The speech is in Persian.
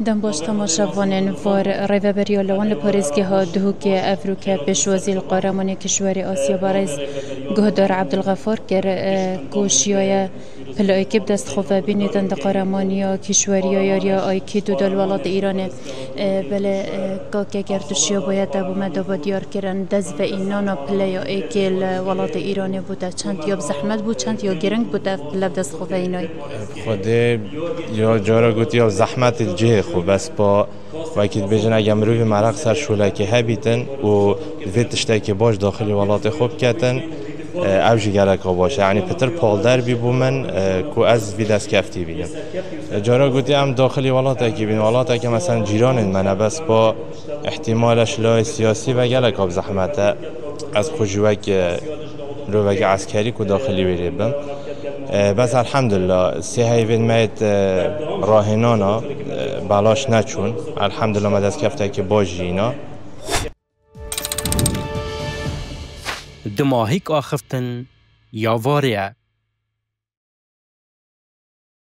دم باش تماشاوانن وار ریوبریا لوان لپارزگی ها دهوکی افروکه پیشوازی القهرمان کشور آسیا بارز گهدار عبدالغفار کر کوشیای پلایکیب دست خواه بینیدن ده قهرمانیا کشوریا یاریا آیکی دو دل ولات ایرانه بله که گردوشیا باید ابو مدابا دیار کرن دست و اینانا پلیا ایکل ولات ایرانه بوده چند یا زحمت بود چند یا گرنگ بوده لب دست خواه اینای خوده یا جارا گوتی یا زحمت الجه خوب بس با وقتی بجن اگه مروی مرق سر شولکی هبیتن و ویتشته که باش داخلی ولات خوب کتن اوجی گرک باشه یعنی پتر پالدر بی بو من کو از وی دست کفتی بینم جارا گوتی هم داخلی ولاته که بین ولاته که مثلا جیران منه بس با احتمالش لای سیاسی و گلک آب زحمته از خوشوک روک عسکری کو داخلی بیریم بس الحمدلله سه هیوین میت راهنانا بالاش نچون الحمدلله ما دست کفته که باش اینا دماهیک آخفتن یا واریا